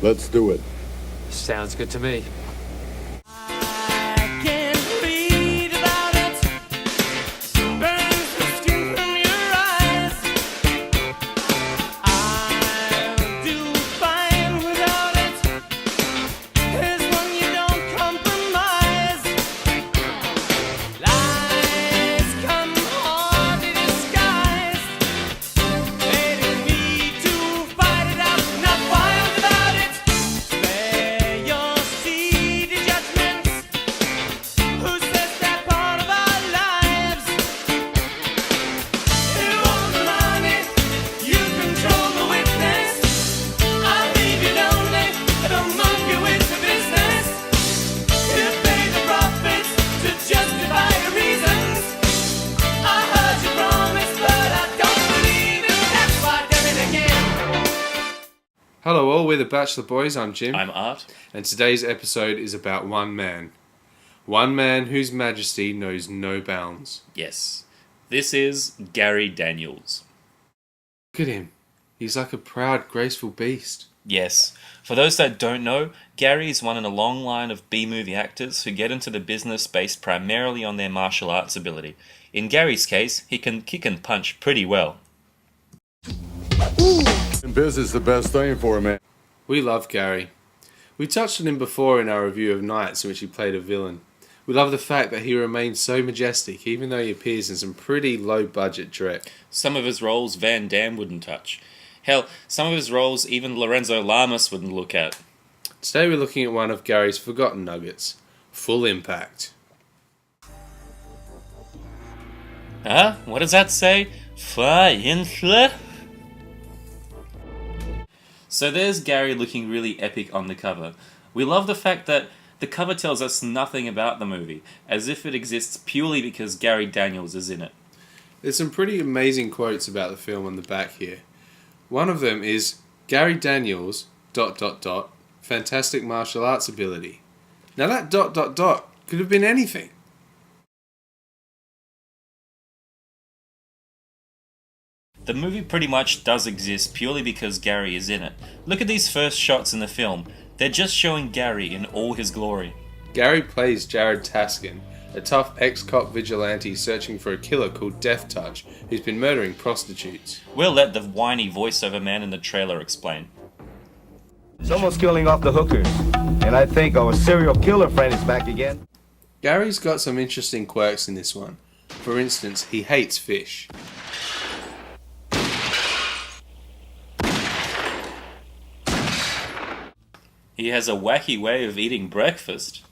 Let's do it. Sounds good to me. Hello all, we're the Bachelor Boys, I'm Jim. I'm Art. And today's episode is about one man. One man whose majesty knows no bounds. Yes. This is Gary Daniels. Look at him. He's like a proud, graceful beast. Yes. For those that don't know, Gary is one in a long line of B-movie actors who get into the business based primarily on their martial arts ability. In Gary's case, he can kick and punch pretty well. In business, the best thing for a man. We love Gary. We touched on him before in our review of Nights in which he played a villain. We love the fact that he remains so majestic even though he appears in some pretty low-budget Trek. Some of his roles Van Damme wouldn't touch. Hell, some of his roles even Lorenzo Lamas wouldn't look at. Today we're looking at one of Gary's forgotten nuggets, Full Impact. Huh? What does that say? Fire. So there's Gary looking really epic on the cover. We love the fact that the cover tells us nothing about the movie, as if it exists purely because Gary Daniels is in it. There's some pretty amazing quotes about the film on the back here. One of them is, Gary Daniels, ... fantastic martial arts ability. Now that ... could have been anything. The movie pretty much does exist purely because Gary is in it. Look at these first shots in the film. They're just showing Gary in all his glory. Gary plays Jared Taskin, a tough ex-cop vigilante searching for a killer called Death Touch, who's been murdering prostitutes. We'll let the whiny voiceover man in the trailer explain. Someone's killing off the hookers, and I think our serial killer friend is back again. Gary's got some interesting quirks in this one. For instance, he hates fish. He has a wacky way of eating breakfast.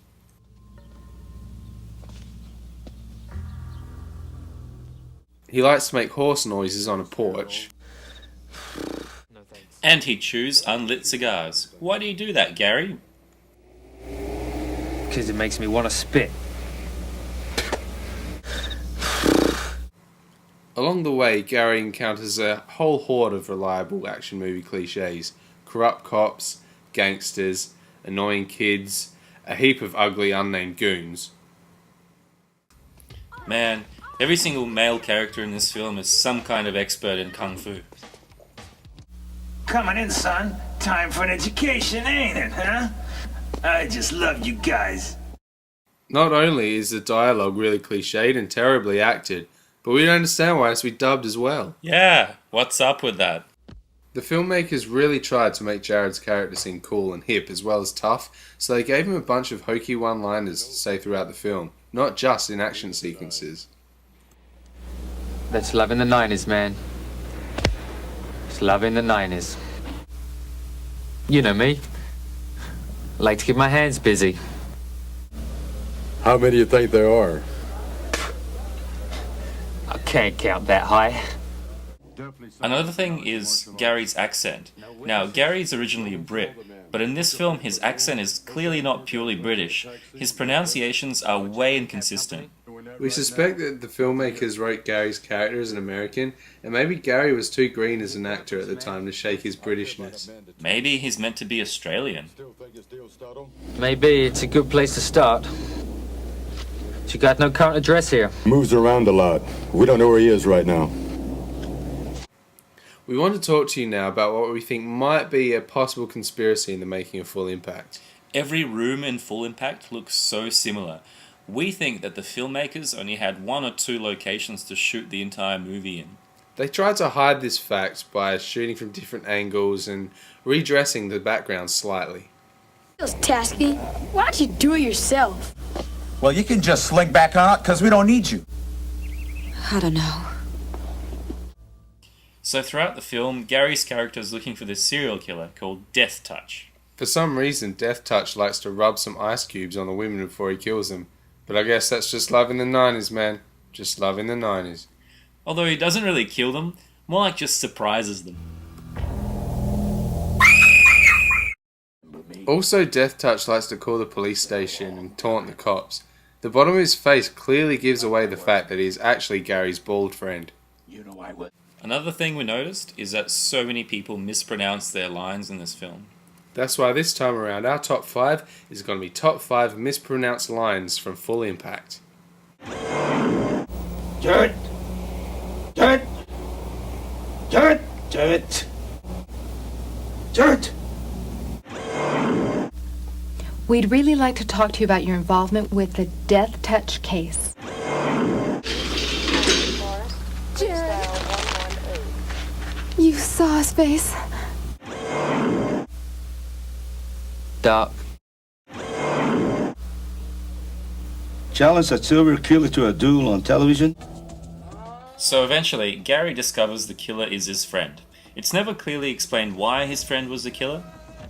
He likes to make horse noises on a porch. And he chews unlit cigars. Why do you do that, Gary? Because it makes me want to spit. Along the way, Gary encounters a whole horde of reliable action movie cliches. Corrupt cops, gangsters, annoying kids, a heap of ugly unnamed goons. Man, every single male character in this film is some kind of expert in kung fu. Coming in, son. Time for an education, ain't it, huh? I just love you guys. Not only is the dialogue really cliched and terribly acted, but we don't understand why it's to be dubbed as well. Yeah, what's up with that? The filmmakers really tried to make Jared's character seem cool and hip as well as tough, so they gave him a bunch of hokey one-liners to say throughout the film, not just in action sequences. That's love in the 90s, man. It's love in the 90s. You know me. Like to keep my hands busy. How many do you think there are? I can't count that high. Another thing is Gary's accent. Now, Gary's originally a Brit, but in this film his accent is clearly not purely British. His pronunciations are way inconsistent. We suspect that the filmmakers wrote Gary's character as an American, and maybe Gary was too green as an actor at the time to shake his Britishness. Maybe he's meant to be Australian. Maybe it's a good place to start. But you got no current address here. Moves around a lot. We don't know where he is right now. We want to talk to you now about what we think might be a possible conspiracy in the making of Full Impact. Every room in Full Impact looks so similar. We think that the filmmakers only had 1 or 2 locations to shoot the entire movie in. They tried to hide this fact by shooting from different angles and redressing the background slightly. Feels tasky. Why don't you do it yourself? Well, you can just slink back out because we don't need you. I don't know. So throughout the film, Gary's character is looking for this serial killer called Death Touch. For some reason, Death Touch likes to rub some ice cubes on the women before he kills them. But I guess that's just love in the 90s, man. Just love in the 90s. Although he doesn't really kill them, more like just surprises them. Also, Death Touch likes to call the police station and taunt the cops. The bottom of his face clearly gives away the fact that he is actually Gary's bald friend. Another thing we noticed is that so many people mispronounce their lines in this film. That's why this time around our top 5 is going to be top 5 mispronounced lines from Full Impact. Dirt! Dirt! Dirt! Dirt! Dirt! We'd really like to talk to you about your involvement with the Death Touch case. You saw his face. Dark. Challenge a serial killer to a duel on television? So eventually, Gary discovers the killer is his friend. It's never clearly explained why his friend was the killer.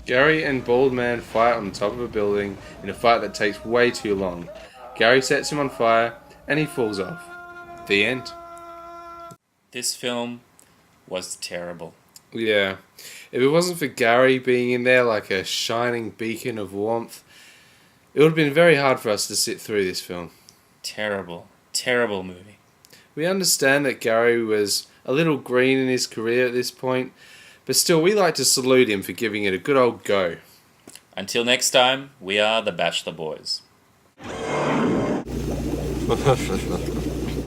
Gary and Bald Man fight on the top of a building in a fight that takes way too long. Gary sets him on fire and he falls off. The end. This film was terrible. Yeah. If it wasn't for Gary being in there like a shining beacon of warmth, it would have been very hard for us to sit through this film. Terrible. Terrible movie. We understand that Gary was a little green in his career at this point, but still we like to salute him for giving it a good old go. Until next time, we are the Bachelor Boys.